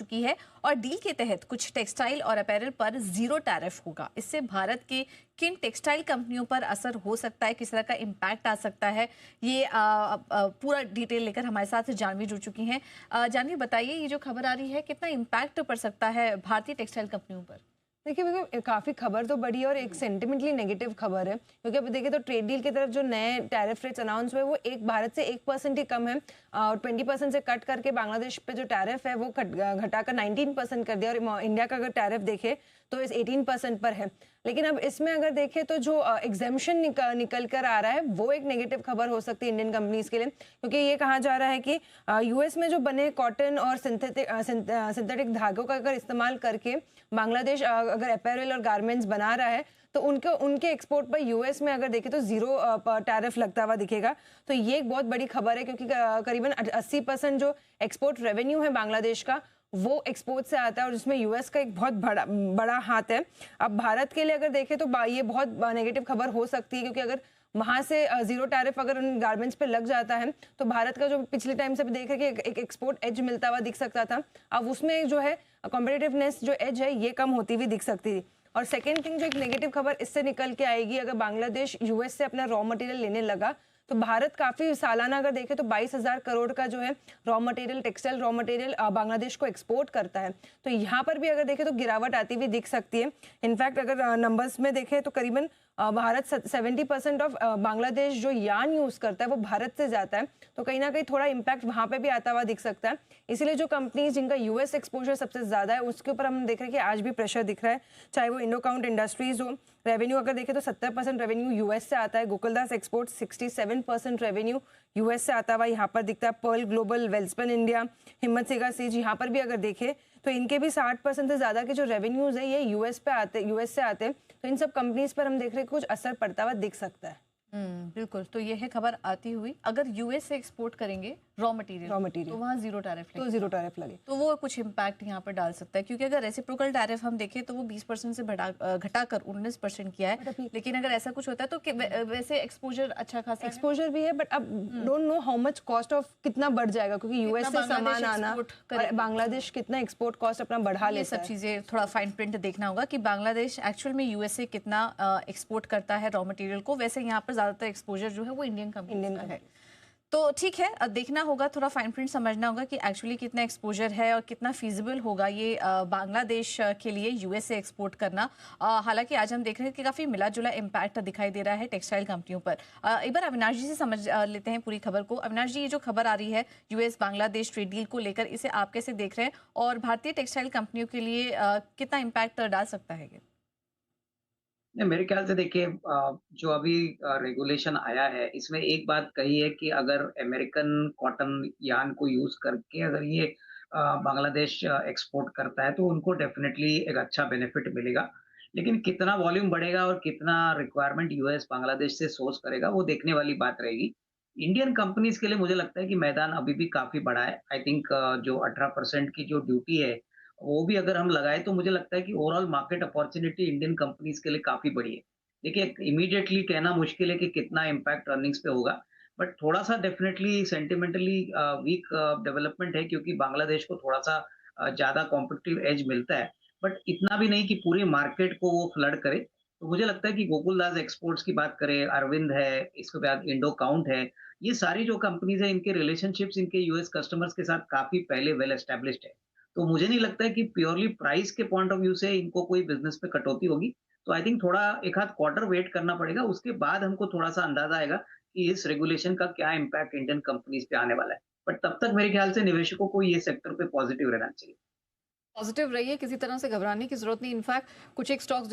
चुकी है और डील के तहत कुछ टेक्सटाइल और अपैरल पर जीरो टैरिफ होगा। इससे भारत के किन टेक्सटाइल कंपनियों पर असर हो सकता है, किस तरह का इम्पैक्ट आ सकता है, ये पूरा डिटेल लेकर हमारे साथ जानवी जुड़ चुकी हैं। जानवी बताइए, ये जो खबर आ रही है कितना इम्पैक्ट पड़ सकता है भारतीय टेक्सटाइल कंपनियों पर? देखिए बिल्कुल काफ़ी खबर तो बड़ी है और एक सेंटिमेंटली नेगेटिव खबर है, क्योंकि अब देखिए तो ट्रेड डील की तरफ जो नए टैरिफ रेट्स अनाउंस हुए वो एक भारत से 1% ही कम है और 20% से कट करके बांग्लादेश पे जो टैरिफ है वो घटाकर 19% कर दिया और इंडिया का अगर टैरिफ देखे तो इस 18% पर है। लेकिन अब इसमें अगर देखें तो जो एग्जेम्पशन निकल कर आ रहा है वो एक नेगेटिव खबर हो सकती है इंडियन कंपनीज के लिए, क्योंकि ये कहा जा रहा है कि यूएस में जो बने कॉटन और सिंथेटिक धागों का अगर इस्तेमाल करके बांग्लादेश अगर अपैरल और गारमेंट्स बना रहा है तो उनके एक्सपोर्ट पर यूएस में अगर देखें तो जीरो टैरिफ लगता हुआ दिखेगा। तो ये एक बहुत बड़ी खबर है, क्योंकि करीबन 80% जो एक्सपोर्ट रेवेन्यू है बांग्लादेश का वो एक्सपोर्ट से आता है और जिसमें यूएस का एक बहुत बड़ा हाथ है। अब भारत के लिए अगर देखें तो ये बहुत नेगेटिव खबर हो सकती है, क्योंकि अगर वहां से जीरो टैरिफ अगर उन गारमेंट्स पे लग जाता है तो भारत का जो पिछले टाइम से भी देख रहे कि एक एक्सपोर्ट एज मिलता हुआ दिख सकता था, अब उसमें जो है कॉम्पिटिटिवनेस जो एज है ये कम होती हुई दिख सकती थी। और सेकेंड थिंग जो एक नेगेटिव खबर इससे निकल के आएगी, अगर बांग्लादेश यूएस से अपना रॉ मटेरियल लेने लगा तो भारत काफी सालाना अगर देखें तो 22,000 करोड़ का जो है raw material, textile raw material Bangladesh को एक्सपोर्ट करता है। तो यहाँ पर भी अगर देखें तो गिरावट आती हुई दिख सकती है। इनफैक्ट अगर नंबर्स में देखें तो करीबन भारत 70% ऑफ बांग्लादेश जो यार्न यूज करता है वो भारत से जाता है, तो कहीं ना कहीं थोड़ा इम्पैक्ट वहाँ पे भी आता हुआ दिख सकता है। इसीलिए जो कंपनीज जिनका यूएस एक्सपोजर सबसे ज्यादा है उसके ऊपर हम देख रहे हैं कि आज भी प्रेशर दिख रहा है, चाहे वो इंडोकाउंट इंडस्ट्रीज हो। रेवेन्यू अगर देखें तो 70% रेवेन्यू यूएस से आता है। गोकुलदास एक्सपोर्ट 67% रेवेन्यू यूएस से आता हुआ यहाँ पर दिखता है। पर्ल ग्लोबल, वेल्सपन इंडिया, हिम्मत सेगा सीज, यहाँ पर भी अगर देखें तो इनके भी 60% से ज्यादा के जो रेवेन्यूज है ये यूएस से आते हैं। तो इन सब कंपनीज पर हम देख रहे हैं कुछ असर पड़ता हुआ दिख सकता है। बिल्कुल। तो ये है खबर आती हुई, अगर यूएस से एक्सपोर्ट करेंगे रॉ मटेरियल तो वहाँ जीरो टैरिफ लगे तो वो कुछ इम्पैक्ट यहाँ पर डाल सकता है, क्योंकि अगर रेसिप्रोकल टैरिफ हम देखें तो वो 20% से घटाकर 19% किया है। लेकिन अगर ऐसा कुछ होता है तो वैसे एक्सपोजर अच्छा खासा एक्सपोजर भी है, बट अब don't know how much cost of कितना बढ़ जाएगा, क्योंकि यूएस से सामान आना और बांग्लादेश कितना एक्सपोर्ट कॉस्ट अपना बढ़ा ले, सब चीजें थोड़ा फाइन प्रिंट देखना होगा कि बांग्लादेश एक्चुअल में यूएस से कितना एक्सपोर्ट करता है रॉ मटेरियल को। वैसे यहाँ पर ज्यादातर एक्सपोजर जो है वो इंडियन कंपनी का है, तो ठीक है, देखना होगा, थोड़ा फाइन प्रिंट समझना होगा कि एक्चुअली कितना एक्सपोजर है और कितना फीजिबल होगा ये बांग्लादेश के लिए यूएस से एक्सपोर्ट करना। हालांकि आज हम देख रहे हैं कि काफ़ी मिला जुला इम्पैक्ट दिखाई दे रहा है टेक्सटाइल कंपनियों पर। एक बार अविनाश जी से समझ लेते हैं पूरी खबर को। अविनाश जी, ये जो खबर आ रही है यूएस बांग्लादेश ट्रेड डील को लेकर, इसे आप कैसे देख रहे हैं और भारतीय टेक्सटाइल कंपनियों के लिए कितना इम्पैक्ट डाल सकता है ये? मेरे ख्याल से देखिए, जो अभी रेगुलेशन आया है इसमें एक बात कही है कि अगर अमेरिकन कॉटन यार्न को यूज करके अगर ये बांग्लादेश एक्सपोर्ट करता है तो उनको डेफिनेटली एक अच्छा बेनिफिट मिलेगा। लेकिन कितना वॉल्यूम बढ़ेगा और कितना रिक्वायरमेंट यूएस बांग्लादेश से सोर्स करेगा वो देखने वाली बात रहेगी। इंडियन कंपनीज के लिए मुझे लगता है कि मैदान अभी भी काफी बड़ा है। आई थिंक जो 18% की जो ड्यूटी है वो भी अगर हम लगाए तो मुझे लगता है कि overall market opportunity Indian companies के लिए काफी बड़ी है। देखिए, इमीडिएटली कहना मुश्किल है कि कितना इम्पैक्ट अर्निंग्स पे होगा, बट थोड़ा सा डेफिनेटली सेंटिमेंटली वीक डेवलपमेंट है, क्योंकि बांग्लादेश को थोड़ा सा ज्यादा कॉम्पिटिटिव एज मिलता है, बट इतना भी नहीं कि पूरी मार्केट को वो फ्लड करे। तो मुझे लगता है कि गोकुलदास एक्सपोर्ट्स की बात करें, अरविंद है, इसके बाद इंडो काउंट है, ये सारी जो कंपनीज है इनके रिलेशनशिप्स इनके यूएस कस्टमर्स के साथ काफी पहले वेल एस्टेब्लिश्ड है। तो मुझे नहीं लगता है कि प्योरली प्राइस के पॉइंट ऑफ व्यू से इनको कोई बिजनेस पे कटौती होगी। तो आई थिंक थोड़ा एक आध क्वार्टर वेट करना पड़ेगा, उसके बाद हमको थोड़ा सा अंदाजा आएगा कि इस रेगुलेशन का क्या इम्पैक्ट इंडियन कंपनीज पे आने वाला है। बट तब तक मेरे ख्याल से निवेशकों को ये सेक्टर पे पॉजिटिव रहना चाहिए। पॉजिटिव रहिए, किसी तरह से घबराने की जरूरत नहीं। इनफैक्ट कुछ एक स्टॉक्स